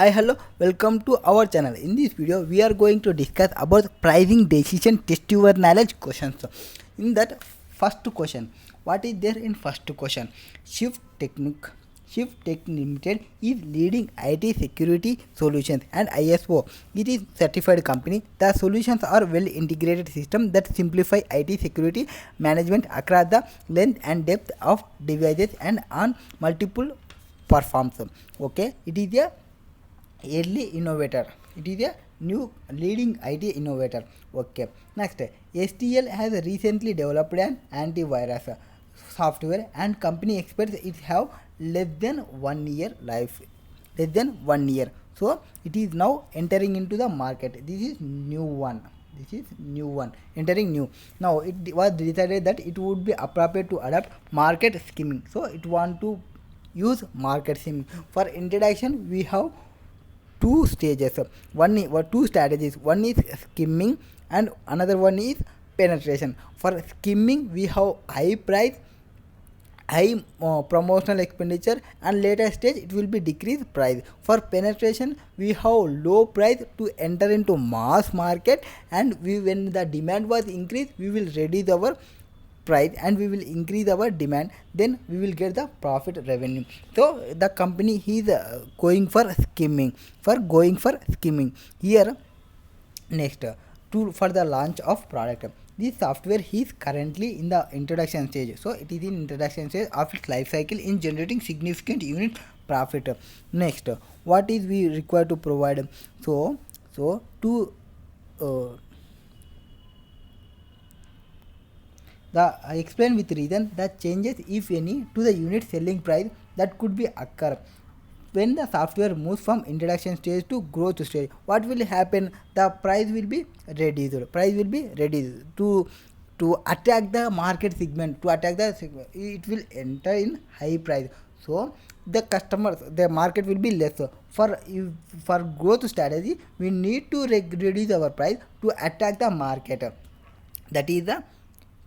Hi, hello, welcome to our channel. In this video, we are going to discuss about pricing decision test your knowledge questions. In that first question, what is there in first question? Shift Tech Limited is leading IT security solutions and ISO. It is certified company. The solutions are well integrated system that simplify IT security management across the length and depth of devices and on multiple platforms. Okay, it is a early innovator. It is a new leading IT innovator. Okay, next, STL has recently developed an antivirus software and company experts it have less than 1 year life, less than 1 year. So it is now entering into the market. This is new one. This is new one, entering new. Now it was decided that it would be appropriate to adopt market skimming. So it want to use market skimming. For introduction, we have two stages, two strategies. One is skimming and another one is penetration. For skimming, we have high price, high promotional expenditure, and later stage it will be decreased price. For penetration, we have low price to enter into mass market, and when the demand was increased, we will reduce our price and we will increase our demand, then we will get the profit revenue. So the company is going for skimming, here. Next, for the launch of product, this software is currently in the introduction stage. So it is in introduction stage of its life cycle in generating significant unit profit. Next, what is we require to provide? So to I explain with reason that changes, if any, to the unit selling price that could be occur when the software moves from introduction stage to growth stage. What will happen? The price will be reduced to attack the market segment. It will enter in high price. So the customers, the market will be less. For growth strategy, we need to reduce our price to attack the market. That is the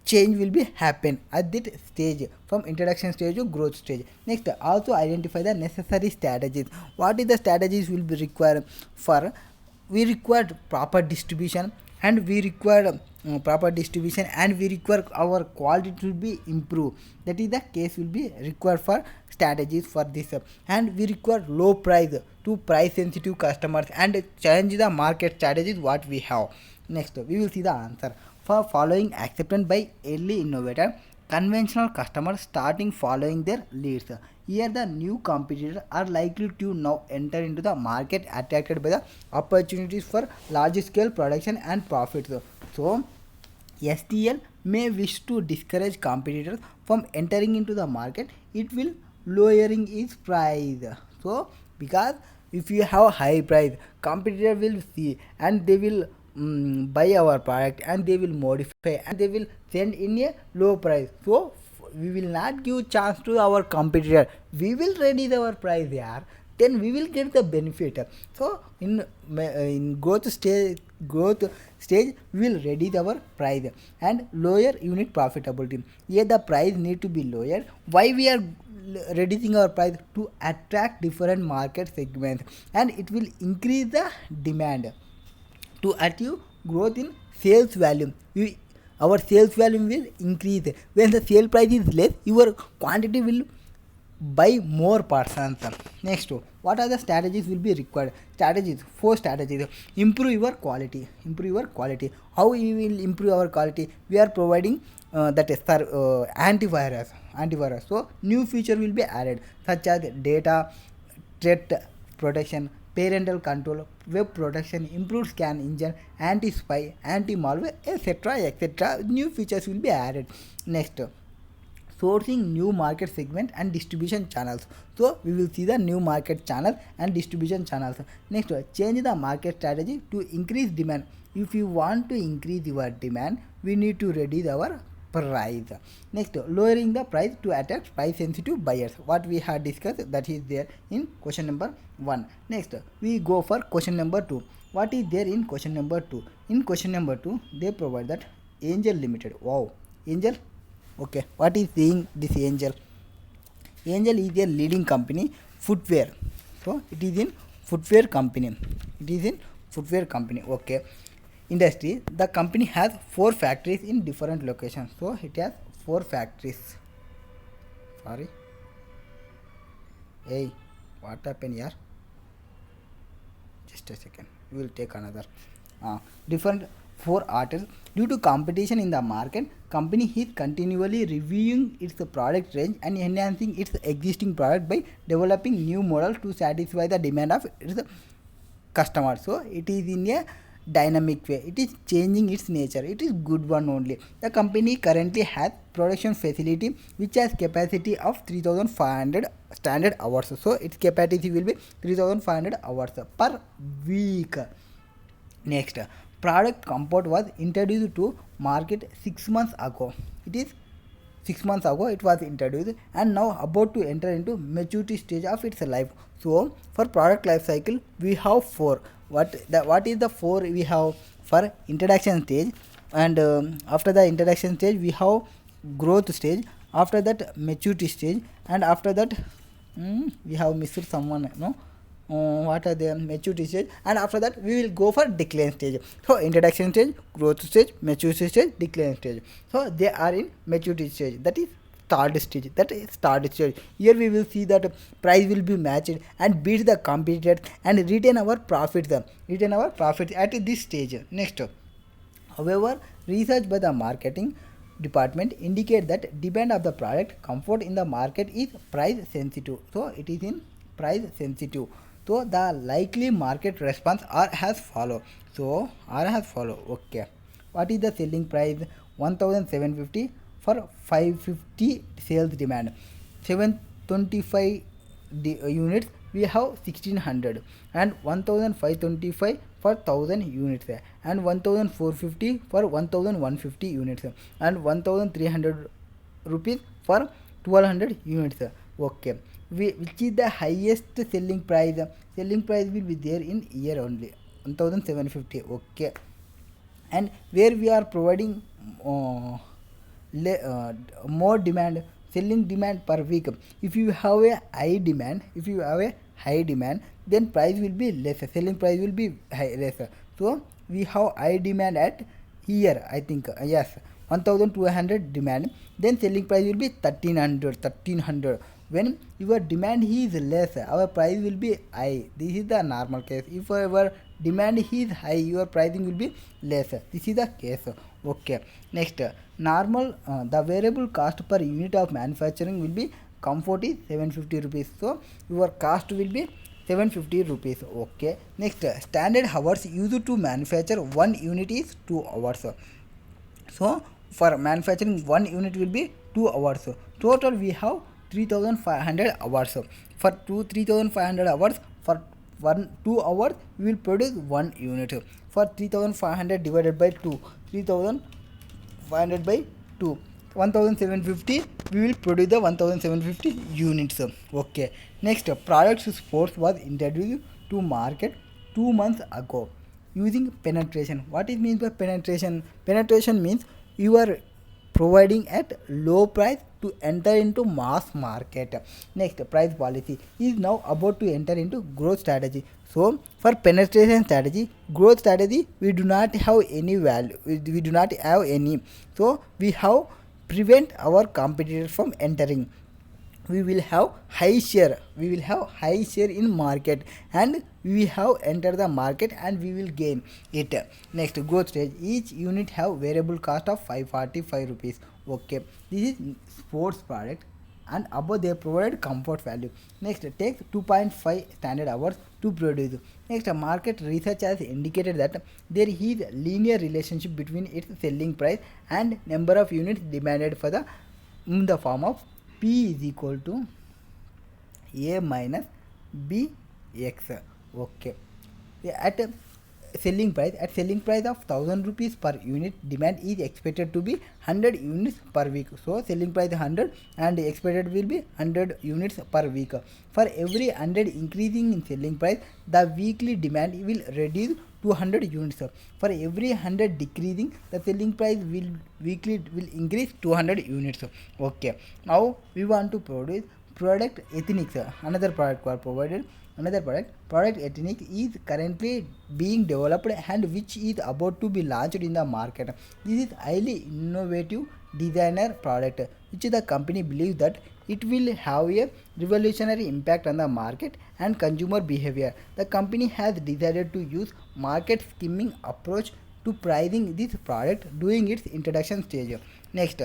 change will be happen at that stage, from introduction stage to growth stage. Next, also identify the necessary strategies. What is the strategies will be required? For we require proper distribution, and we require our quality to be improved. That is the case will be required for strategies for this. And we require low price to price sensitive customers and change the market strategies what we have. Next, we will see the answer. For following acceptance by early innovator, conventional customers starting following their leads. Here the new competitors are likely to now enter into the market attracted by the opportunities for large scale production and profits. So STL may wish to discourage competitors from entering into the market. It will lowering its price. So because if you have high price, competitor will see and they will buy our product and they will modify and they will send in a low price. So we will not give chance to our competitor. We will reduce our price there, then we will get the benefit. So in growth stage we will reduce our price and lower unit profitability. Here the price need to be lower. Why we are reducing our price? To attract different market segments, and it will increase the demand to achieve growth in sales volume. Our sales volume will increase. When the sale price is less, your quantity will buy more persons. Next, what are the strategies will be required? Four strategies. Improve your quality. How you will improve our quality? We are providing antivirus. So new feature will be added, such as data threat protection, parental control, web protection, improved scan engine, anti-spy, anti-malware, etc. New features will be added. Next, sourcing new market segment and distribution channels. So we will see the new market channel and distribution channels. Next, change the market strategy to increase demand. If you want to increase your demand, we need to reduce our price. Next, lowering the price to attract price sensitive buyers. What we have discussed, that is there in question number 1. Next, we go for question number 2. What is there in question number 2? In question number 2, they provide that Angel Limited. Wow, Angel. Okay, what is saying this Angel? Angel is a leading company, footwear. So it is in footwear company. It is in footwear company. Okay. Industry, the company has 4 factories in different locations. So it has 4 factories. Sorry. Hey, what happened here? Just a second, we will take another different 4 artists. Due to competition in the market, company is continually reviewing its product range and enhancing its existing product by developing new models to satisfy the demand of its customers. So it is in a dynamic way, it is changing its nature, it is good one only. The company currently has production facility which has capacity of 3500 standard hours. So its capacity will be 3500 hours per week. Next, product comfort was introduced to market 6 months ago. It is 6 months ago it was introduced and now about to enter into maturity stage of its life. So for product life cycle we have 4. What is the 4 we have? For introduction stage, and after the introduction stage we have growth stage, after that maturity stage, and after that we have missed someone, no? What are the maturity stage, and after that we will go for decline stage. So introduction stage, growth stage, maturity stage, decline stage. So they are in maturity stage, that is start stage. That is start stage. Here we will see that price will be matched and beat the competitors and retain our profits at this stage. Next, however, research by the marketing department indicate that demand of the product comfort in the market is price sensitive. So it is in price sensitive. So the likely market response are as follow. Okay. What is the selling price? 1750 for 550 sales demand. 725 units we have 1600, and 1525 for 1000 units, and 1450 for 1150 units, and 1300 rupees for 1200 units. Okay. Which is the highest selling price? Selling price will be there in year only, 1750. Okay. And where we are providing more demand, selling demand per week. If you have a high demand, then price will be lesser, selling price will be lesser. So we have high demand at here, I think, yes, 1200 demand, then selling price will be 1300. When your demand is less, our price will be high. This is the normal case. If our demand is high, your pricing will be less. This is the case. Okay. Next, normal the variable cost per unit of manufacturing will be comfort is 750 rupees. So your cost will be 750 rupees. Okay. Next, standard hours used to manufacture 1 unit is 2 hours. So for manufacturing 1 unit will be 2 hours. Total we have 3500 hours. For 3500 hours, for 2 hours we will produce 1 unit. For 3500 divided by 2, 3500 by 2, 1750, we will produce the 1750 units. Okay. Next, products sports was introduced to market 2 months ago using penetration. What it means by penetration? Penetration means you are providing at low price to enter into mass market. Next, price policy is now about to enter into growth strategy. So for penetration strategy, growth strategy, we do not have any value, we do not have any. So we have prevent our competitors from entering. We will have high share in market, and we have entered the market and we will gain it. Next, growth stage, each unit have variable cost of 545 rupees. Okay, this is sports product, and above they provide comfort value. Next, takes 2.5 standard hours to produce. Next, market research has indicated that there is linear relationship between its selling price and number of units demanded for the in the form of P is equal to A minus BX. Okay. At selling price of 1000 rupees per unit, demand is expected to be 100 units per week. So selling price 100 and expected will be 100 units per week. For every 100 increasing in selling price, the weekly demand will reduce to 100 units. For every 100 decreasing, the selling price will increase to 100 units. Okay. Now we want to produce product ethnics. Another product was provided. another product ethnic is currently being developed and which is about to be launched in the market. This is highly innovative designer product which the company believes that it will have a revolutionary impact on the market and consumer behavior. The company has decided to use market skimming approach to pricing this product during its introduction stage. Next,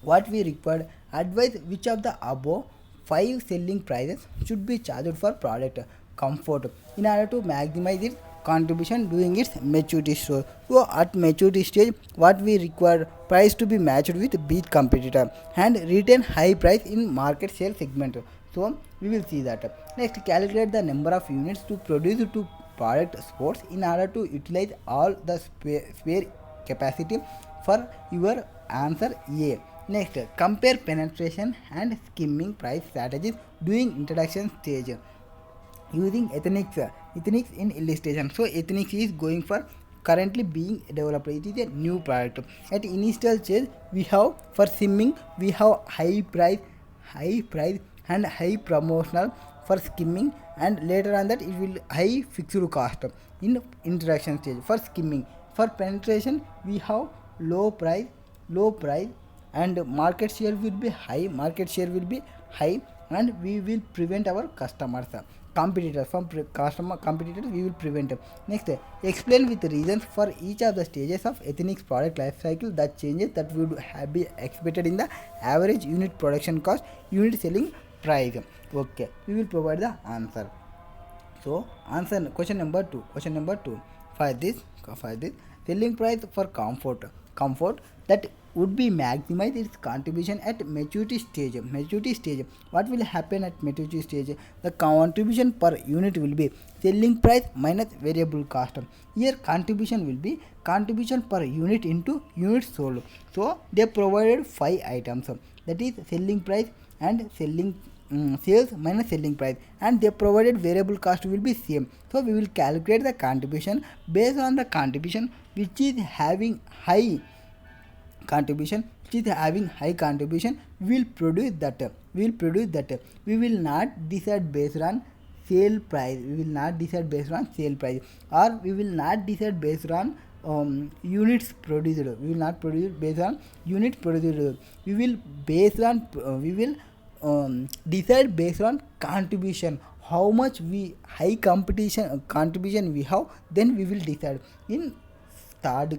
what we required advise which of the above 5 selling prices should be charged for product comfort in order to maximize its contribution during its maturity stage. So at maturity stage, what we require price to be matched with big competitor and retain high price in market share segment. So we will see that. Next, calculate the number of units to produce to product sports in order to utilize all the spare capacity for your answer A. Next, compare penetration and skimming price strategies during introduction stage using ethnics in illustration. So ethnics is going for currently being developed. It is a new product. At initial stage, we have for skimming we have high price and high promotional for skimming, and later on that it will high fixed cost in introduction stage for skimming. For penetration we have low price and market share will be high and we will prevent our customers competitors from customer competitors we will prevent. Next, explain with reasons for each of the stages of ethnics product life cycle that changes that would have been expected in the average unit production cost, unit selling price. Okay, we will provide the answer. So answer question number 2. For this selling price for comfort that would be maximize its contribution at maturity stage. What will happen at maturity stage? The contribution per unit will be selling price minus variable cost. Here contribution will be contribution per unit into units sold. So they provided 5 items, that is selling price and sales minus selling price, and they provided variable cost will be same. So we will calculate the contribution based on the contribution which is having high contribution. We will produce that. We will not decide based on sale price. Or we will not decide based on units produced. We will not produce based on units produced. We will decide based on contribution. How much we high contribution we have, then we will decide. In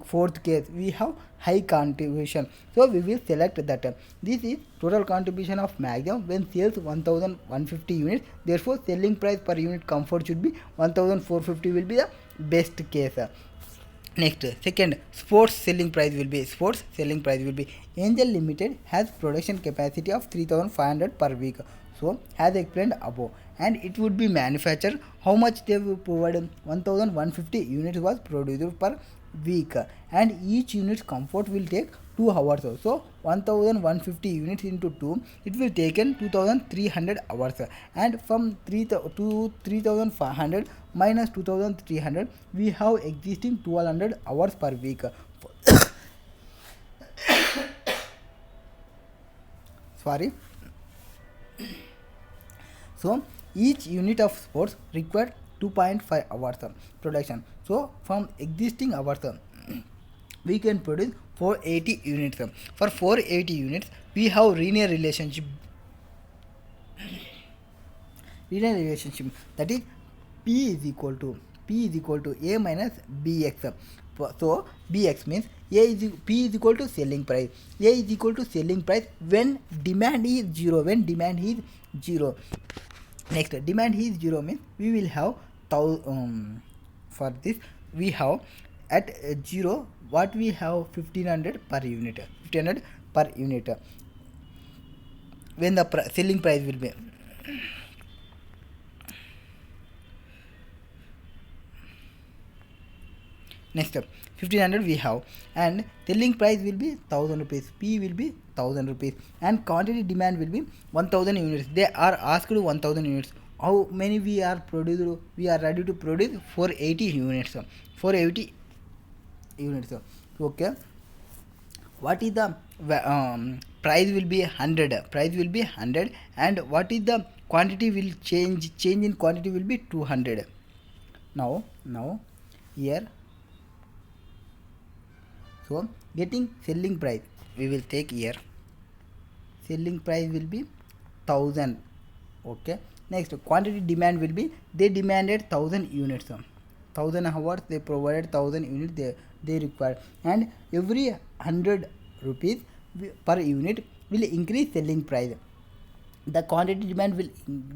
fourth case we have high contribution, so we will select that. This is total contribution of maximum when sales 1150 units, therefore selling price per unit comfort should be 1450 will be the best case. Next, second, sports selling price will be Angel Limited has production capacity of 3500 per week, so as explained above, and it would be manufactured. How much they will provide? 1150 units was produced per week, and each unit's comfort will take 2 hours. So 1150 units into 2, it will take in 2300 hours, and from 3500 minus 2300 we have existing 1200 hours per week. Sorry. So each unit of sports required 2.5 hours production. So from existing hours we can produce 480 units. For 480 units we have linear relationship, that is P is equal to A minus Bx. So Bx means P is equal to selling price. A is equal to selling price when demand is 0. Next, demand is 0 means we will have for this we have at 0 what we have 1500 per unit. When the selling price will be next 1500 we have, and selling price will be 1000 rupees, P will be 1000 rupees, and quantity demand will be 1000 units. They are asked 1000 units. How many we are ready to produce? 480 units. Okay, what is the price will be 100, and what is the quantity will change in quantity will be 200. Now here, so getting selling price we will take here, selling price will be 1000. Okay, next quantity demand will be, they demanded 1000 units, 1000 hours they provided, 1000 units they required, and every 100 rupees per unit will increase selling price. The quantity demand will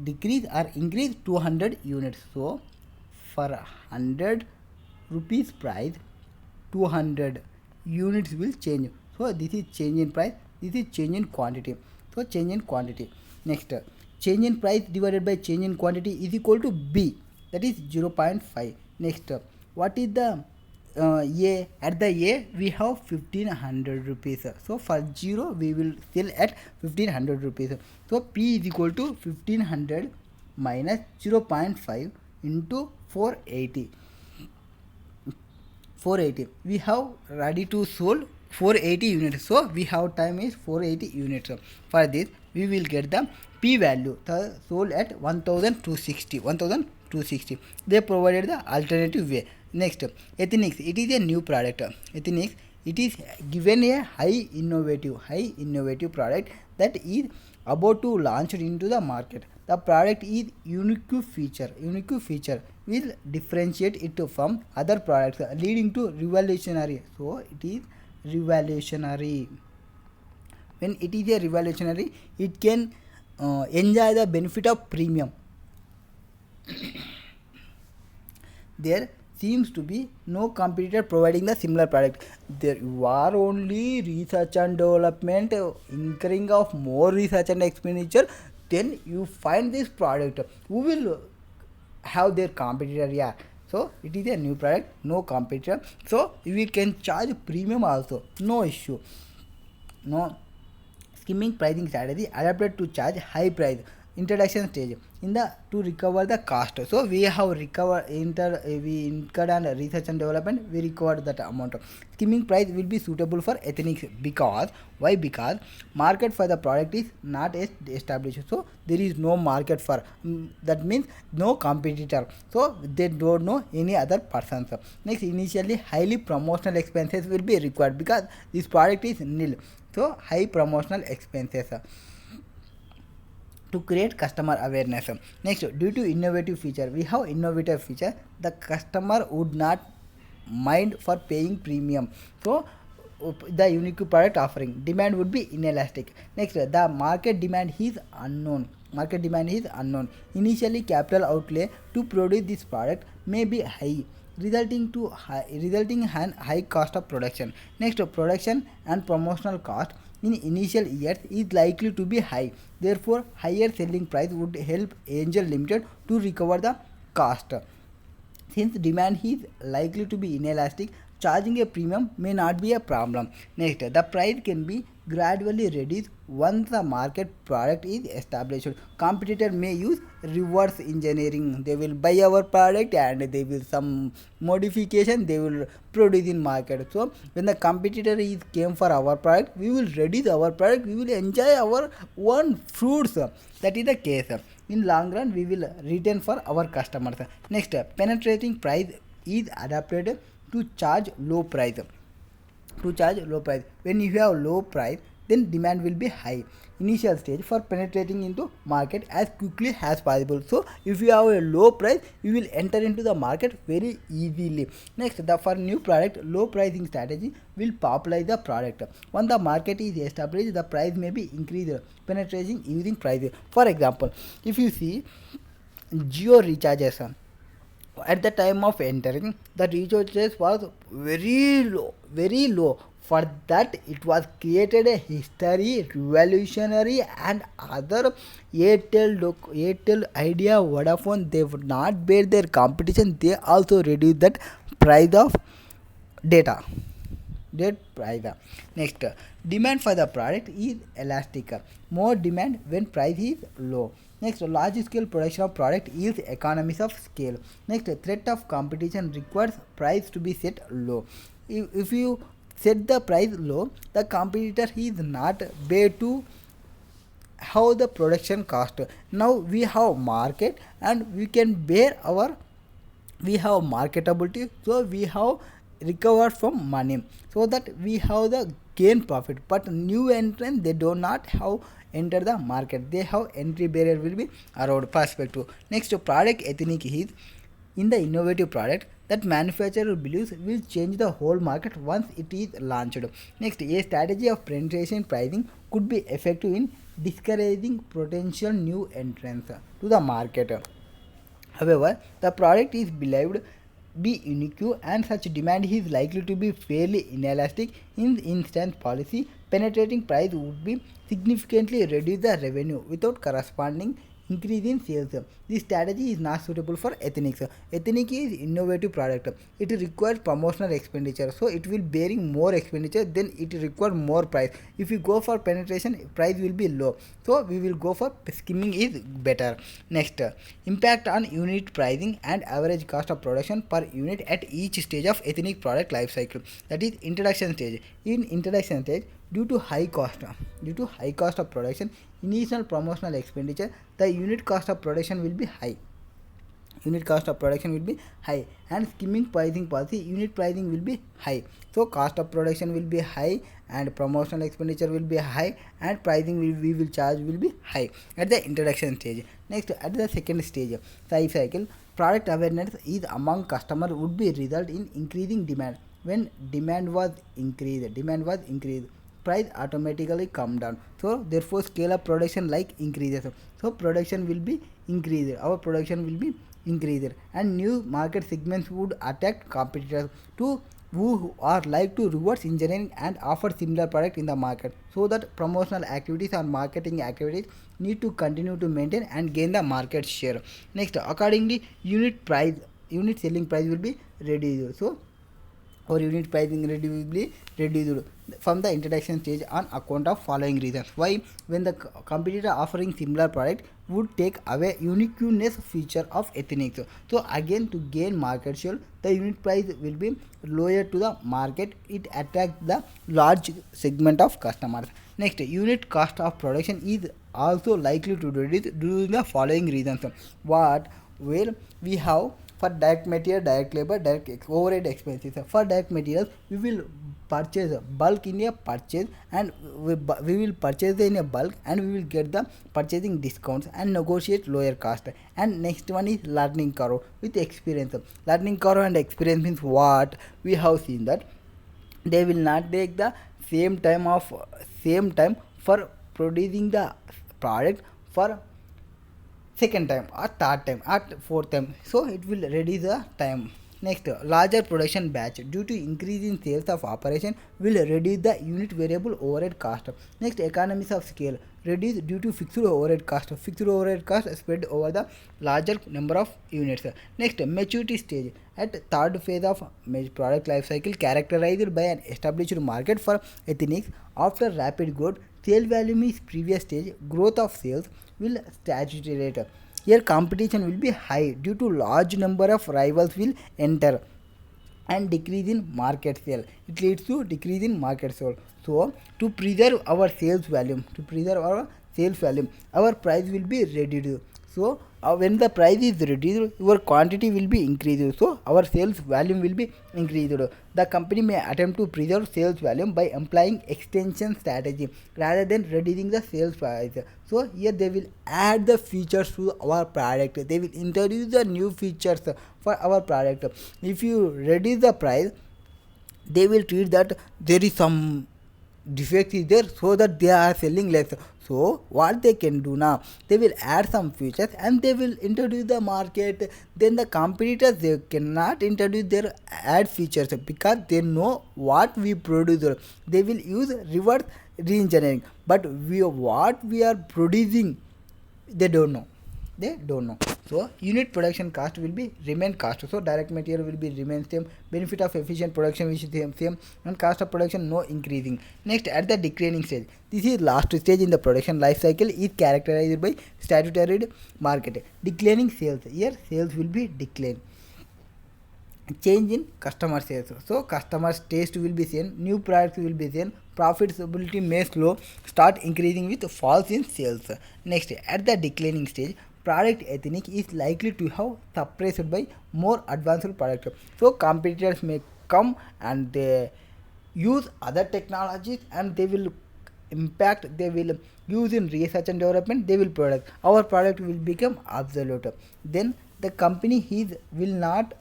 decrease or increase 200 units. So for 100 rupees price, 200 units will change. So this is change in price, this is change in quantity. So change in quantity. Next, change in price divided by change in quantity is equal to B, that is 0.5. Next, what is the A? At the A we have 1500 rupees. So for 0 we will sell at 1500 rupees. So P is equal to 1500 minus 0.5 into 480. 480 we have ready to sold 480 units, so we have time is 480 units. For this we will get the P value, the sold at 1260. They provided the alternative way. Next, ethnics, it is a new product. Ethnics, it is given a high innovative product that is about to launch into the market. The product is unique feature will differentiate it from other products, leading to revolutionary. So it is revolutionary. When it is a revolutionary, it can enjoy the benefit of premium. There seems to be no competitor providing the similar product. There you are only research and development, incurring of more research and expenditure, then you find this product. Who will have their competitor? Yeah, so it is a new product, no competitor, so we can charge premium also, no issue. No skimming pricing strategy adapted to charge high price introduction stage in the to recover the cost. So we have we incurred on research and development, we recovered that amount. Skimming price will be suitable for ethnics because why? Because market for the product is not established, so there is no market for that means no competitor, so they don't know any other persons. Next, initially highly promotional expenses will be required because this product is nil, so high promotional expenses to create customer awareness. Next, due to innovative feature, we have innovative feature, the customer would not mind for paying premium, so the unique product offering demand would be inelastic. Next, the market demand is unknown. Initially capital outlay to produce this product may be high, resulting in high cost of production. Next, production and promotional cost in initial years is likely to be high, therefore higher selling price would help Angel Limited to recover the cost. Since demand is likely to be inelastic, charging a premium may not be a problem. Next, the price can be gradually reduced once the market product is established. Competitor may use reverse engineering. They will buy our product and they will some modification they will produce in market. So when the competitor is came for our product, we will reduce our product, we will enjoy our own fruits. That is the case. In long run we will retain for our customers. Next, penetrating price is adapted to charge low price. When you have low price, then demand will be high. Initial stage for penetrating into market as quickly as possible. So if you have a low price, you will enter into the market very easily. Next, for new product, low pricing strategy will popularize the product. Once the market is established, the price may be increased, penetrating using price. For example, if you see Jio recharges, at the time of entering, the recharges was very low. For that, it was created a history, revolutionary, and other Airtel, Idea, Vodafone, they would not bear their competition. They also reduced that price of data. Next, demand for the product is elastic. More demand when price is low. Next, large scale production of product yields economies of scale. Next, threat of competition requires price to be set low. If you set the price low, the competitor is not bear to how the production cost. Now we have market and we can bear our, we have marketability, so we have recovered from money, so that we have the gain profit. But new entrant, they do not have enter the market, they have entry barrier will be around perspective. Next, product ethnic is in the innovative product that manufacturer believes will change the whole market once it is launched. Next, a strategy of penetration pricing could be effective in discouraging potential new entrants to the market. However, the product is believed be unique and such demand is likely to be fairly inelastic. In instance, policy penetrating price would be significantly reduce the revenue without corresponding increase in sales. This strategy is not suitable for ethnics. Ethnic is innovative product. It requires promotional expenditure, so it will bearing more expenditure, then it requires more price. If you go for penetration, price will be low, so we will go for skimming is better. Next, impact on unit pricing and average cost of production per unit at each stage of ethnic product life cycle. That is introduction stage. In introduction stage, due to high cost of production, initial promotional expenditure, the unit cost of production will be high. And skimming pricing policy, unit pricing will be high, so cost of production will be high and promotional expenditure will be high and pricing we will charge will be high at the introduction stage. Next, at the second stage life cycle, product awareness is among customers would be result in increasing demand. When demand was increased, price automatically come down, so therefore scale of production like increases, so production will be increased, our production will be increased, and new market segments would attack competitors to who are like to reverse engineering and offer similar product in the market, so that promotional activities and marketing activities need to continue to maintain and gain the market share. Next, accordingly unit selling price will be reduced, so or unit pricing reducibly reduced from the introduction stage on account of following reasons. Why? When the competitor offering similar product would take away uniqueness feature of ethnics, so again to gain market share, the unit price will be lower to the market, it attracts the large segment of customers. Next, unit cost of production is also likely to reduce due to the following reasons. What? Well, we have for direct material, direct labor, direct overhead expenses. For direct materials, we will purchase bulk in a purchase, and we will purchase in a bulk, and we will get the purchasing discounts and negotiate lower cost. And next one is learning curve with experience. Learning curve and experience means what? We have seen that they will not take the same time for producing the product for second time or third time or fourth time, so it will reduce the time. Next, larger production batch due to increase in sales of operation will reduce the unit variable overhead cost. Next, economies of scale reduce due to fixed overhead cost spread over the larger number of units. Next, maturity stage at third phase of product life cycle characterized by an established market for ethnics. After rapid growth, sale volume is previous stage, growth of sales will saturate. Here competition will be high due to large number of rivals will enter and decrease in market sale. It leads to decrease in market sale. So to preserve our sales volume, our price will be reduced. So when the price is reduced, your quantity will be increased, so our sales volume will be increased. The company may attempt to preserve sales volume by employing extension strategy rather than reducing the sales price. So here they will add the features to our product, they will introduce the new features for our product. If you reduce the price, they will treat that there is some defect is there, so that they are selling less. So what they can do now, they will add some features and they will introduce the market. Then the competitors, they cannot introduce their add features because they know what we produce. They will use reverse re-engineering, but what we are producing, they don't know. So unit production cost will be remain cost, so direct material will be remain same, benefit of efficient production which is same, and cost of production no increasing. Next, at the declining stage, this is last stage in the production life cycle, is characterized by statutory market declining sales. Here sales will be decline. Change in customer sales, so customers taste will be same, new products will be same, profitability may slow start increasing with falls in sales. Next, at the declining stage, product ethnic is likely to have suppressed by more advanced product. So competitors may come and they use other technologies and they will impact, they will use in research and development, they will product, our product will become obsolete. Then the company will not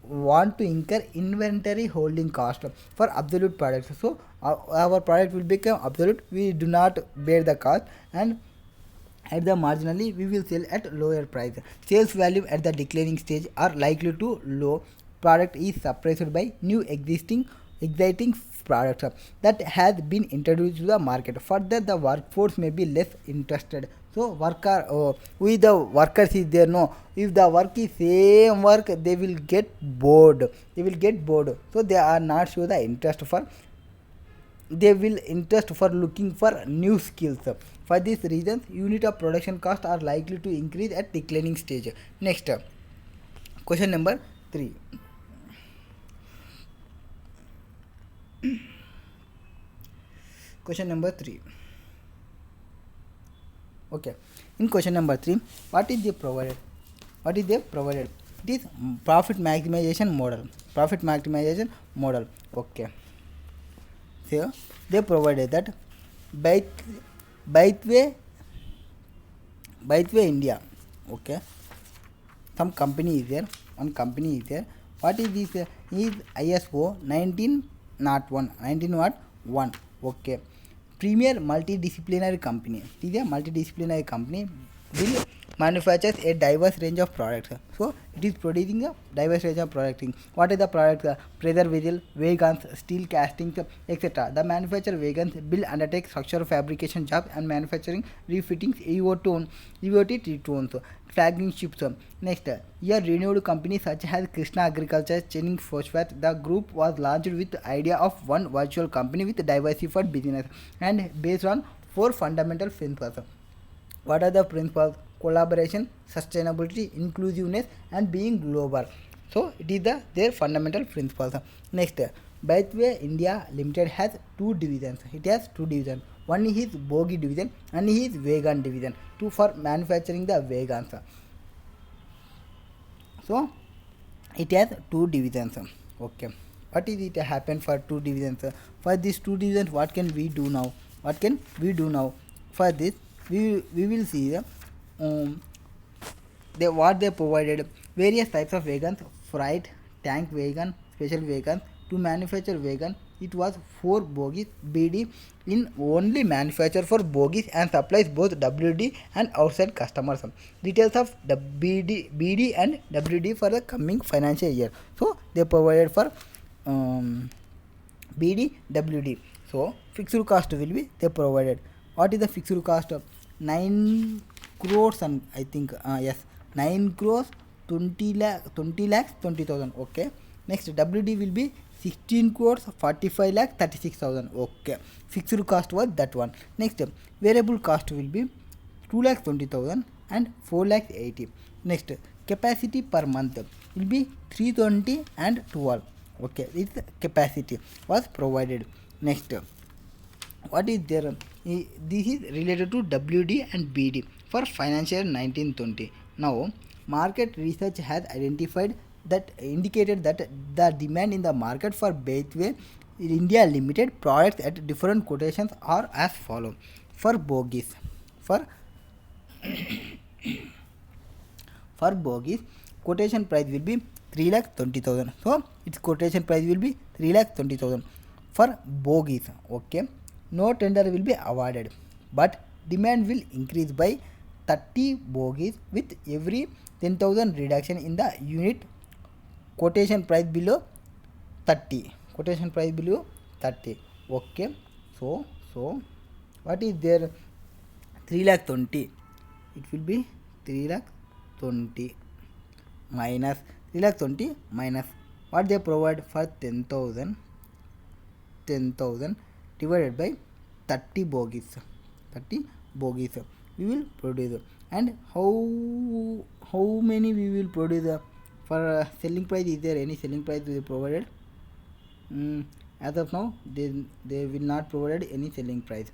want to incur inventory holding cost for absolute products. So our product will become obsolete, we do not bear the cost, and at the marginally we will sell at lower price. Sales value at the declining stage are likely to low, product is suppressed by new exciting products that has been introduced to the market. Further, the workforce may be less interested. So with the workers is there, no, if the work is same work, they will get bored, so they are not sure the interest for, they will interest for looking for new skills. For these reasons, unit of production cost are likely to increase at declining stage. Next, question number 3. Question number 3. Okay, in question number 3, what is they provided? It is profit maximization model. Okay, so they provided that Byteway India. Okay, some company is there, one company is there. What is this? Is ISO 1901. Okay, premier multidisciplinary company. It is a multidisciplinary company, will manufactures a diverse range of products. So it is producing a diverse range of products. What is the products? Pressure vessel, wagons, steel castings, etc. The manufacturer wagons build, undertake structural fabrication jobs and manufacturing refittings, EOT returns, flagging ships. Next, a renewed company such as Krishna Agriculture, Chinning Phosphate. The group was launched with the idea of one virtual company with diversified business and based on 4 fundamental principles. What are the principles? Collaboration, sustainability, inclusiveness, and being global. So it is their fundamental principles. Next, Byteway India Limited has 2 divisions. It has 2 divisions. One is bogie division and is wagon division. Two for manufacturing the wagons. So it has 2 divisions. Okay, what is it happen for 2 divisions? For these 2 divisions, what can we do now? For this, we will see what they provided. Various types of wagons: freight, tank wagon, special wagon. To manufacture wagon, it was 4 bogies. BD in only manufacture for bogies and supplies both WD and outside customers. Details of the BD and WD for the coming financial year. So they provided for BD, WD. So fixed cost will be they provided. What is the fixed cost? 9 crores and I think yes, 9 crores 20 lakhs 20,000. Okay, next WD will be 16 crores 45 lakhs 36,000. Okay, fixed cost was that one. Next, variable cost will be 2 lakhs 20,000 and 4 lakhs 80. Next, capacity per month will be 320 and 12. Okay, this capacity was provided. Next, what is there? This is related to WD and BD for financial year 1920. Now, market research has indicated that the demand in the market for Byteway India Limited products at different quotations are as follow. For bogies, for bogies, quotation price will be 3,20,000. So its quotation price will be 3,20,000 for bogies. Okay, no tender will be awarded, but demand will increase by 30 bogies with every 10,000 reduction in the unit quotation price below 30. Okay, so what is there? 3,20,000. It will be 3,20,000 minus 3,20,000 minus what they provide for 10,000 divided by 30 bogies. We will produce. And how many we will produce? For selling price, is there any selling price we provided? As of now, they will not provide any selling price.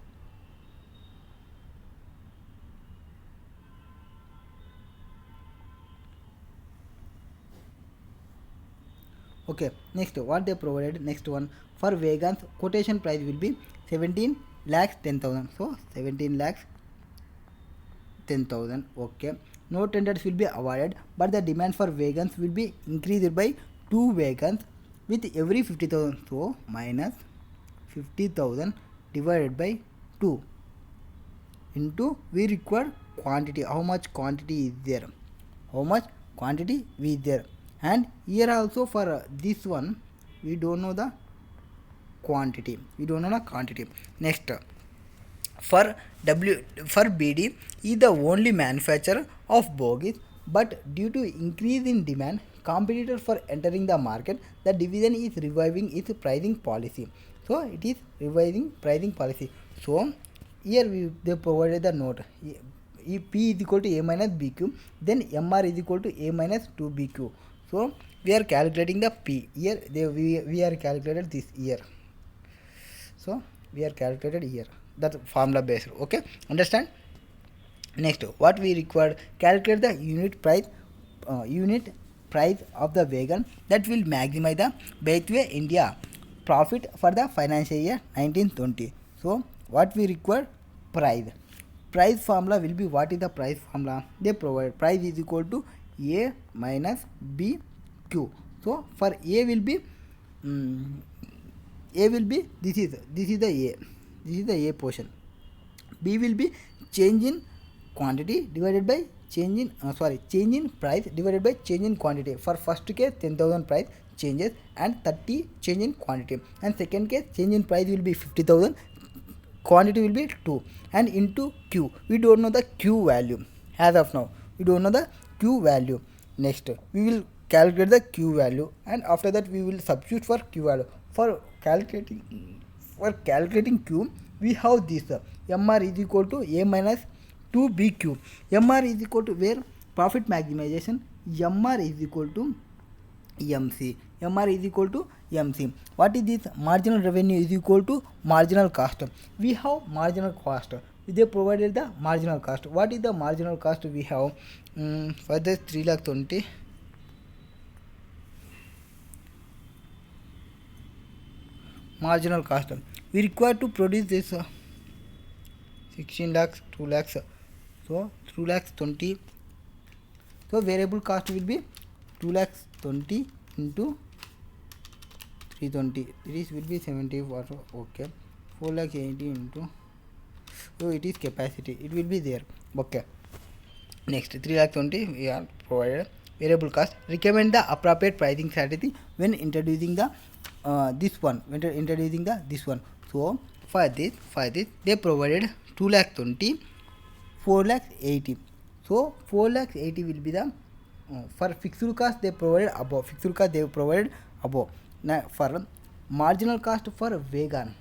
Okay, next what they provided, next one, for vegans quotation price will be 17 lakhs 10,000. So 17 lakhs 10,000. Okay, no tenders will be awarded, but the demand for vegans will be increased by 2 vegans with every 50,000. So minus 50,000 divided by 2 into we require quantity, how much quantity is there, how much quantity is there. And here also for this one we don't know the quantity, next, for BD is the only manufacturer of bogies, but due to increase in demand, competitors for entering the market, the division is reviving its pricing policy. So it is revising pricing policy. So here they provided the note. P is equal to A minus BQ, then MR is equal to A minus 2BQ. So we are calculating the P. Here we are calculated this here. So we are calculated here. That's formula based. Okay, understand? Next, what we required, calculate the unit price of the vegan that will maximize the Baithway India profit for the financial year 1920. So what we require, price formula will be, what is the price formula they provide, price is equal to A minus BQ. So for A will be this is the A portion. B will be change in quantity divided by change in price divided by change in quantity. For first case 10,000 price changes and 30 change in quantity, and second case change in price will be 50,000, quantity will be 2, and into Q. We don't know the Q value as of now. We don't know the Q value. Next, we will calculate the Q value, and after that we will substitute for Q value. For calculating Q, we have this MR is equal to A minus 2BQ. MR is equal to, where profit maximization, MR is equal to MC. What is this? Marginal revenue is equal to marginal cost. We have marginal cost. They provided the marginal cost. What is the marginal cost we have? For this 3,20,000. Marginal cost. We require to produce this 16 lakhs, 2 lakhs. So 2 lakhs 20. So variable cost will be 2 lakhs 20 into 320. This will be 70 watt. Okay. 4 lakhs 80 into. So it is capacity. It will be there. Okay. Next 3 lakhs 20 we are provided. Variable cost. Recommend the appropriate pricing strategy when introducing the this one. So for this they provided 2 lakh 20, 4 lakhs 80. So 4 lakhs 80 will be the for fixed cost they provided above. Now for marginal cost for vegan.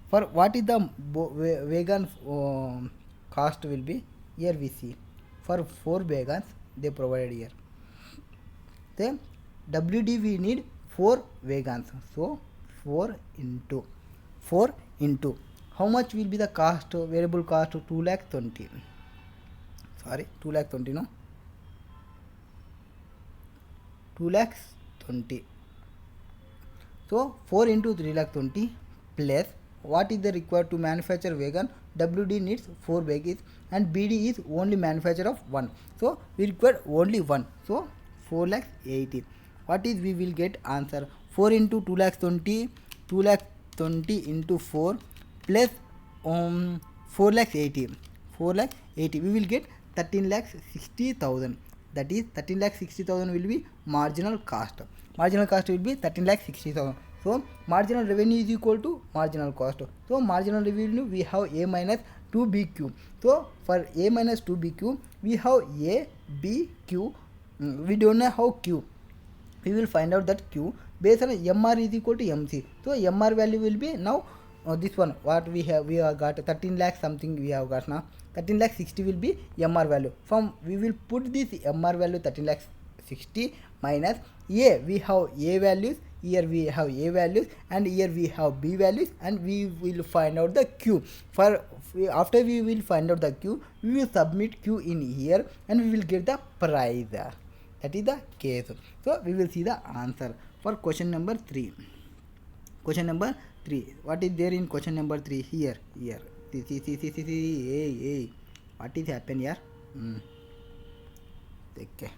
For what is the vegan cost will be, here we see for 4 vegans they provided here. Then WD we need 4 vegans. So 4 into how much will be the cost, variable cost? 2 lakh 20. Sorry, 2 lakh 20, no? 2 lakhs 20. So 4 into 3 lakh 20 plus what is the required to manufacture vegan? WD needs 4 veggies and BD is only manufacturer of 1. So we require only 1. So 4 lakhs 80. What is we will get answer? 4 into 2 lakhs 20, 2 lakh 20 into 4 plus 4 lakhs 80. We will get 13 lakhs 60,000. That is 13 lakhs 60,000 will be marginal cost. Marginal cost will be 13 lakhs 60,000. So marginal revenue is equal to marginal cost. So marginal revenue we have A minus 2BQ. So for A minus 2BQ we have A, B, Q. We don't know how Q. We will find out that Q based on MR is equal to MC. So MR value will be now this one. What we have got 13 lakhs something we have got now. 13 lakhs 60 will be MR value. From we will put this MR value 13 lakhs 60 minus A, we have A values, here we have A values, and here we have B values, and we will find out the Q. After we will find out the Q, we will submit Q in here and we will get the price. That is the case. So we will see the answer for question number 3. Question number 3. What is there in question number 3? Here. See. What is happened here? Okay.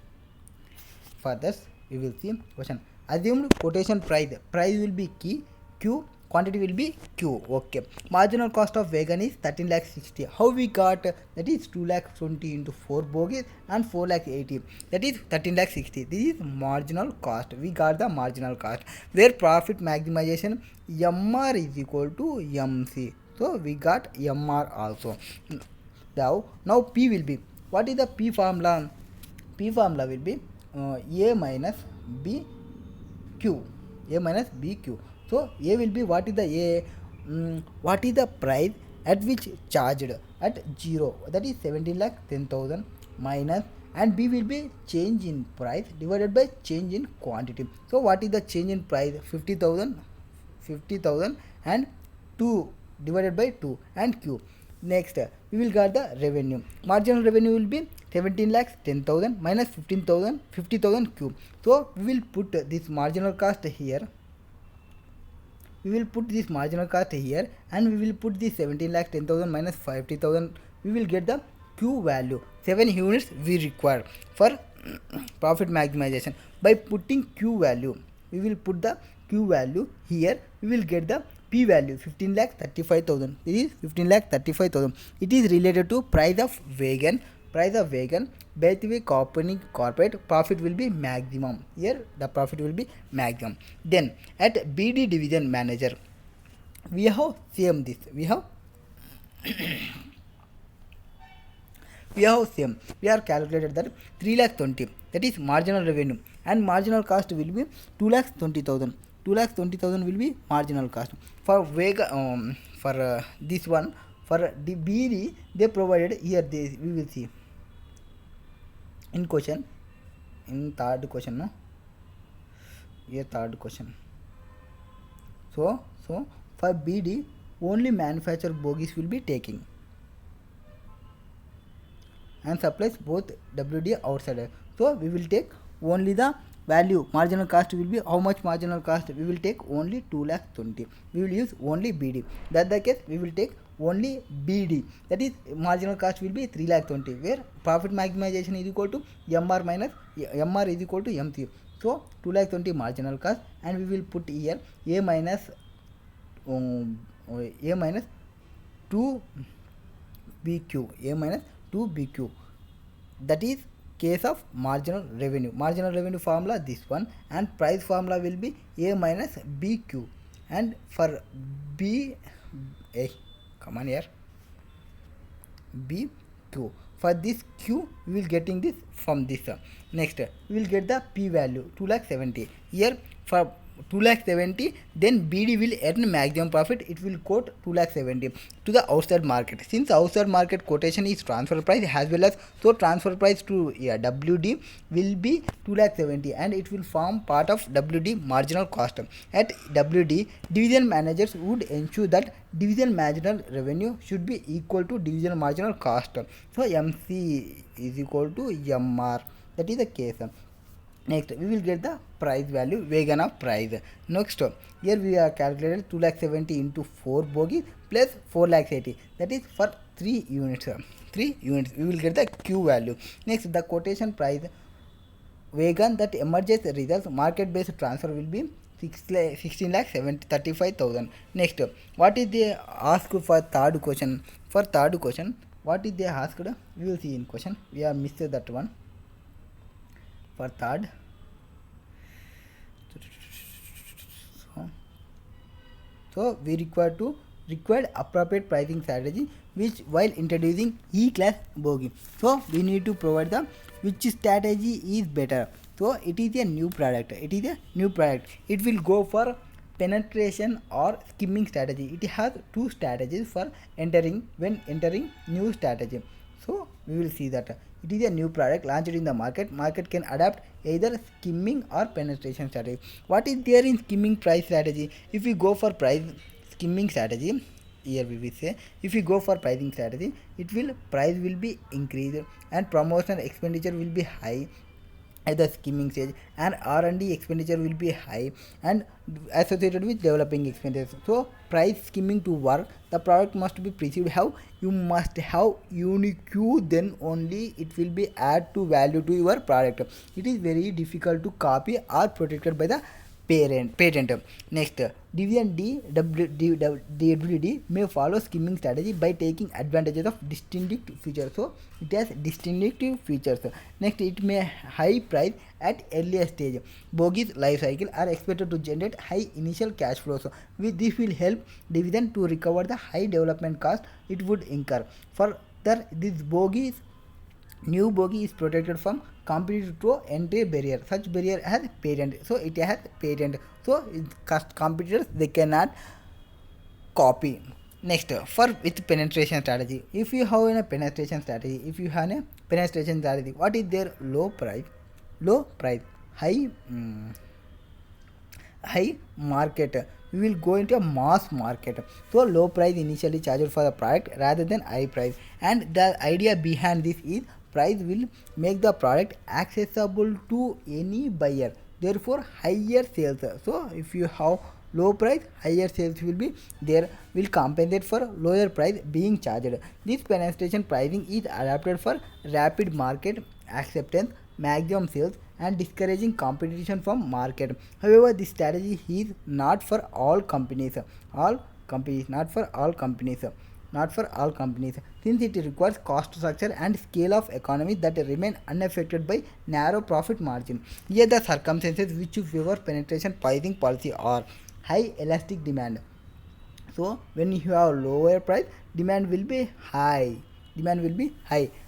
For this, we will see question. Assumed quotation price. Price will be key. Q. Quantity will be Q. Okay. Marginal cost of wagon is 13 lakh 60. How we got? That is 2 lakh 20 into 4 bogies and 4 lakh 80. That is 13 lakh 60. This is marginal cost. We got the marginal cost. Where profit maximization MR is equal to MC. So we got MR also. Now P will be. What is the P formula? P formula will be A minus B Q. A minus B Q. So A will be, what is the A? What is the price at which charged? At 0. That is 17 lakh 10,000 minus, and B will be change in price divided by change in quantity. So what is the change in price? 50,000 and 2 divided by 2 and Q. Next, we will get the revenue. Marginal revenue will be 17 lakhs 10,000 minus 50,000 Q. So we will put this marginal cost here. And we will put this 17 lakh 10,000 minus 50,000. We will get the Q value. 7 units we require for profit maximization. By putting Q value, we will put the Q value here. We will get the P value 15 lakh 35,000. This is 15 lakh 35,000. It is related to price of wagon. Both way corporate profit will be maximum. Here the profit will be maximum. Then at BD division manager, we have same this. We have same. We are calculated that 3 lakh 20. That is marginal revenue, and marginal cost will be 2 lakh 20,000. 2 lakh 20,000 will be marginal cost. For this one, for the BD, they provided here. We will see in third question. No, here third question. So for BD, only manufactured bogies will be taking, and supplies both WD outside. So we will take only the value. Marginal cost will be how much? Marginal cost we will take only 2 lakh 20. We will use only BD. That the case, we will take only BD. That is marginal cost will be 3 lakh 20. Where profit maximization is equal to MR minus MR is equal to MC. So 2 lakh 20 marginal cost, and we will put here A minus 2 BQ. A minus 2 BQ. That is case of marginal revenue. Marginal revenue formula this one, and price formula will be A minus BQ. And for B, come on here, BQ. For this Q, we will getting this from this. Next, we will get the P value 2 lakh 70. Here for 2 lakh 70, then BD will earn maximum profit. It will quote 2 lakh 70 to the outside market. Since outside market quotation is transfer price as well as, so transfer price to WD will be 2 lakh 70, and it will form part of WD marginal cost. At WD, division managers would ensure that division marginal revenue should be equal to division marginal cost. So MC is equal to MR. That is the case. Next, we will get the price value, wagon of price. Next, here we are calculated 2 lakh 70 into 4 bogies plus 4 lakh 80. That is for 3 units. 3 units. We will get the Q value. Next, the quotation price wagon that emerges results market based transfer will be 16 lakh 35,000. Next, what is they asked for third question? For third question, what is they asked? We will see in question. We have missed that one. For third, so we required appropriate pricing strategy which while introducing E-class bogie. So we need to provide the which strategy is better. So it is a new product. It will go for penetration or skimming strategy. It has two strategies for entering new strategy. So we will see that it is a new product launched in the market. Market can adapt either skimming or penetration strategy. What is there in skimming price strategy? If we go for price skimming strategy, here we will say, if we go for pricing strategy, it will price will be increased and promotional expenditure will be high at the skimming stage, and R&D expenditure will be high and associated with developing expenses. So price skimming to work, the product must be perceived how you must have unique, then only it will be add to value to your product. It is very difficult to copy or protected by the patent. Next, division DWD may follow skimming strategy by taking advantages of distinctive features. So it has distinctive features. Next, it may high price at earlier stage. Bogies life cycle are expected to generate high initial cash flows. With this will help division to recover the high development cost it would incur. Further, these bogies new bogie is protected from competitor to entry barrier. Such barrier has patent. So it has patent. So competitors they cannot copy. Next, for with penetration strategy. If you have a penetration strategy, what is their low price, high high market, we will go into a mass market. So low price initially charged for the product rather than high price, and the idea behind this is price will make the product accessible to any buyer, therefore higher sales. So if you have low price, higher sales will be there, will compensate for lower price being charged. This penetration pricing is adapted for rapid market acceptance, maximum sales, and discouraging competition from market. However, this strategy is not for all companies. Not for all companies, since it requires cost structure and scale of economies that remain unaffected by narrow profit margin. Here the circumstances which favor penetration pricing policy are high elastic demand. So when you have lower price, demand will be high.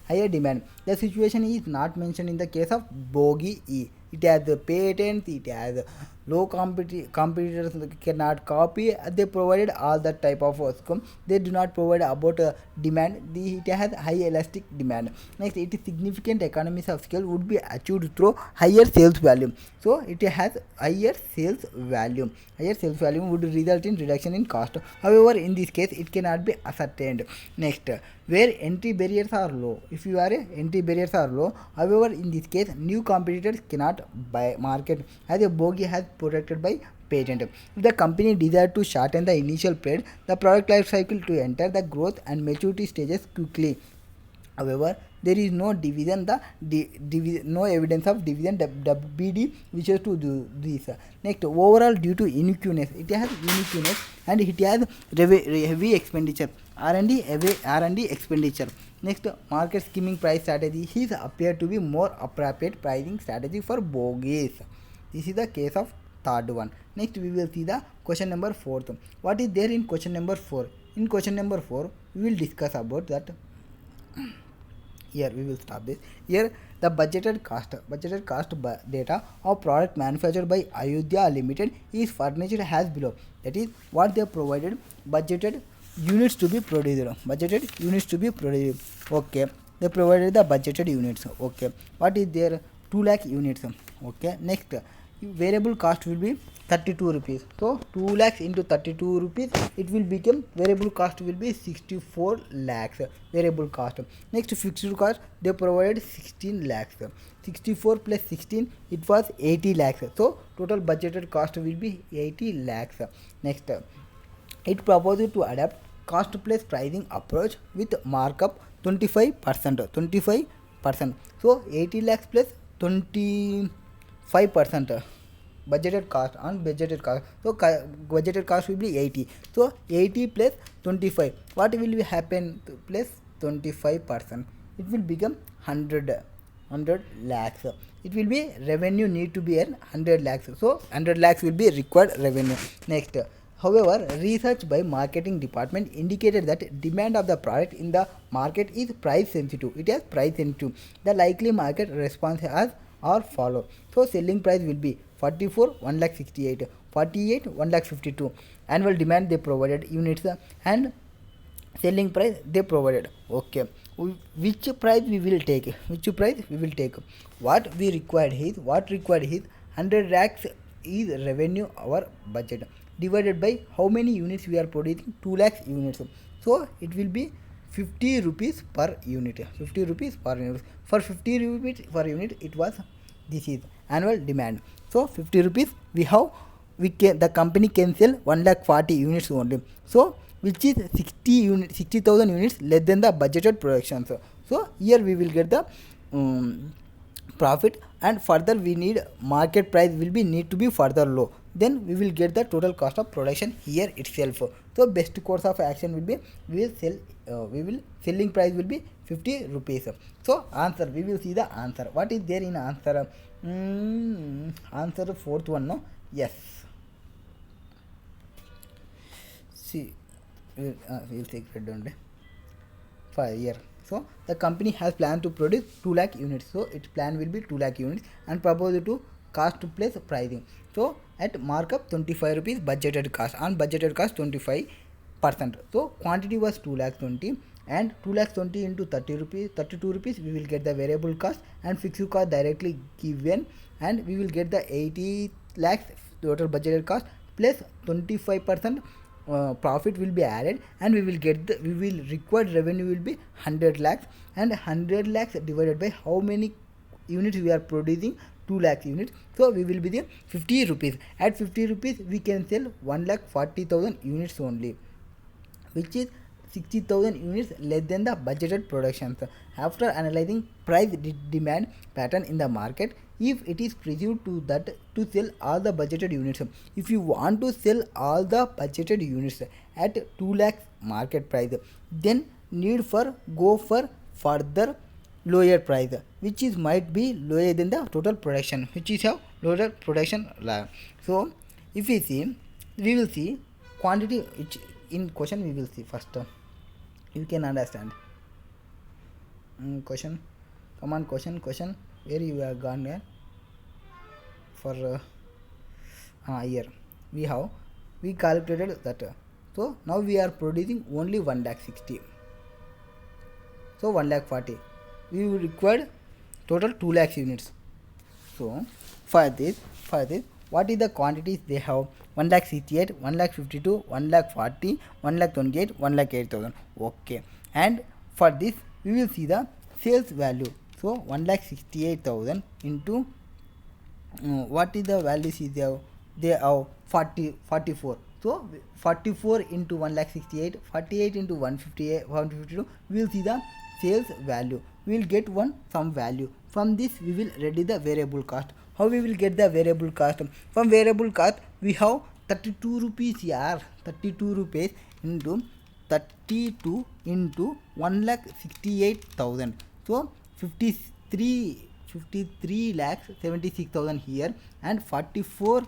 Higher demand. The situation is not mentioned in the case of bogie E. It has the patents, it has low competitors cannot copy. They provided all that type of outcome. They do not provide about demand. It has high elastic demand. Next, it is significant economies of scale would be achieved through higher sales value. So it has higher sales value. Higher sales value would result in reduction in cost. However, in this case, it cannot be ascertained. Next, where entry barriers are low. If you are entry barriers are low, however, in this case, new competitors cannot buy market as a bogie has protected by patent. If the company desires to shorten the initial period, the product life cycle to enter the growth and maturity stages quickly. However, there is no no evidence of division WBD wishes to do this. Next, overall due to uniqueness, it has uniqueness and it has heavy expenditure, R&D expenditure. Next, market skimming price strategy is appear to be more appropriate pricing strategy for bogies. This is the case of third one. Next, we will see the question number 4. What is there in question number 4? In question number 4, we will discuss about that. Here we will stop this. Here the budgeted cost data of product manufactured by Ayodhya Limited is furnished as below. That is what they provided budgeted units to be produced. Okay, they provided the budgeted units. Okay, what is there? 2 lakh units. Okay, next variable cost will be 32 rupees. So 2 lakhs into 32 rupees, it will become variable cost will be 64 lakhs variable cost. Next, fixed cost they provided 16 lakhs. 64 plus 16, it was 80 lakhs. So total budgeted cost will be 80 lakhs. Next, it proposes to adapt cost plus pricing approach with markup 25%. So 80 lakhs plus 25% budgeted cost on budgeted cost. So budgeted cost will be 80. So 80 plus 25, what will be happen plus 25%, it will become 100 lakhs. It will be revenue need to be earned 100 lakhs. So 100 lakhs will be required revenue. Next, however, research by marketing department indicated that demand of the product in the market is price sensitive. It is price sensitive. The likely market response are follow. So selling price will be 44 1,68, 48 1,52. Annual demand they provided units, and selling price they provided. Okay, which price we will take, what required is 100 lakhs is revenue our budget divided by how many units we are producing, 2 lakhs units. So it will be 50 rupees per unit, for 50 rupees per unit it was, this is annual demand. So 50 rupees we have, the company can sell 1 lakh 40 units only. So which is 60,000 units less than the budgeted production. So here we will get the profit, and further we need market price will be need to be further low, then we will get the total cost of production here itself. So best course of action will be, we will selling price will be 50 rupees. So answer, we will see the answer, what is there in answer. Answer fourth one, no? Yes. See, we'll take red only for a year. So the company has planned to produce 2 lakh units. So its plan will be 2 lakh units and proposed to cost to place pricing. So at markup 25 rupees budgeted cost, on budgeted cost 25%. So quantity was 2 lakh 20, and 2 lakh 20 into 30 rupees, 32 rupees we will get the variable cost, and fixed cost directly given, and we will get the 80 lakhs total budgeted cost plus 25% profit will be added, and we will get the, we will required revenue will be 100 lakhs, and 100 lakhs divided by how many units we are producing, 2 lakh units. So we will be the 50 rupees. At 50 rupees we can sell 1 lakh 40,000 units only, which is 60,000 units less than the budgeted productions. After analyzing price demand pattern in the market, if it is presumed to that to sell all the budgeted units, if you want to sell all the budgeted units at 2 lakhs market price, then need for go for further lower price, which is might be lower than the total production, which is a lower production lag. So if we see, we will see quantity, which in question we will see first. You can understand. Question, come on, question, where you are gone here. For here we calculated that. So now we are producing only 1 lakh 60. So 1 lakh 40. We required total 2 lakhs units. So for this, what is the quantities they have? 1 lakh 68, 1 lakh 52, 1 lakh 40, 1 lakh 28, 1 lakh 8,000. Okay. And for this we will see the sales value. So 1 lakh 68,000 into what is the values is there? They have 44. So 44 into 1 lakh 68, 48 into 158, 152. We will see the sales value. We will get some value. From this we will reduce the variable cost. How we will get the variable cost? From variable cost we have 32 rupees here. 32 rupees into 32 into 1 lakh 68,000. So 53 lakhs 76,000 here, and 44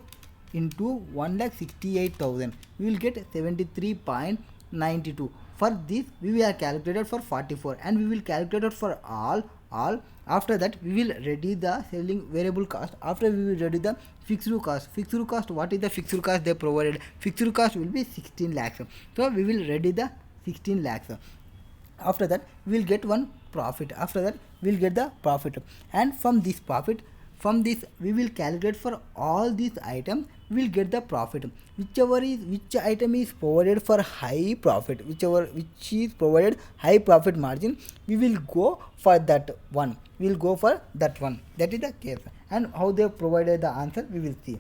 into 1 lakh 68,000 we will get 73.92. For this we will calculate for 44, and we will calculate for all. After that we will reduce the selling variable cost. After we will reduce the fixed cost. What is the fixed cost they provided? Fixed cost will be 16 lakhs. So we will reduce the 16 lakhs. After that we will get one profit. After that we will get the profit, and from this profit, we will calculate for all these items, we will get the profit. Which item is provided for high profit, which is provided high profit margin, we will go for that one. That is the case. And how they provided the answer we will see.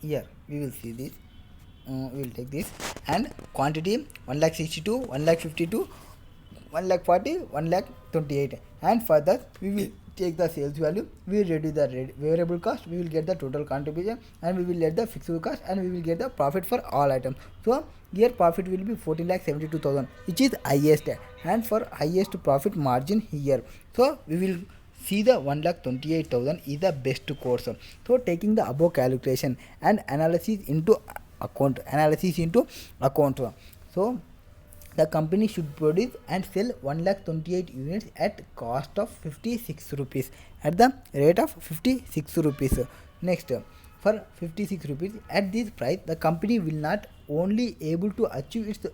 Here we will see this. We will take this, and quantity 1 lakh 62, 1 lakh 52, 1 lakh 40, 1 lakh 28, and for that we will take the sales value, we will reduce the variable cost, we will get the total contribution, and we will get the fixed cost, and we will get the profit for all items. So here profit will be 14 lakh 72,000, which is highest, and for highest profit margin here. So we will see the 1 lakh 28,000 is the best course. So taking the above calculation and analysis into account. So the company should produce and sell 1 lakh 28 units at cost of 56 rupees, at the rate of 56 rupees. Next, for 56 rupees at this price, the company will not only able to achieve its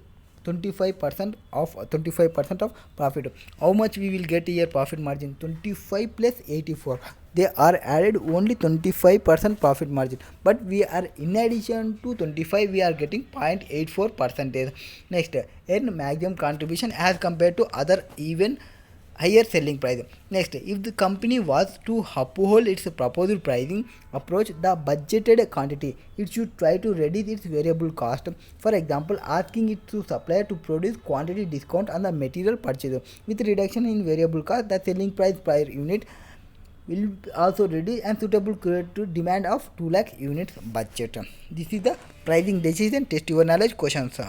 25% of profit. How much we will get here profit margin? 25 plus 84. They are added only 25% profit margin, but we are in addition to 25 we are getting 0.84 percentage. Next, earn maximum contribution as compared to other even higher selling price. Next, if the company was to uphold its proposed pricing approach, the budgeted quantity, it should try to reduce its variable cost. For example, asking it to supplier to produce quantity discount on the material purchase. With reduction in variable cost, the selling price per unit will also reduce and suitable to demand of 2 lakh units budget. This is the pricing decision. Test your knowledge questions.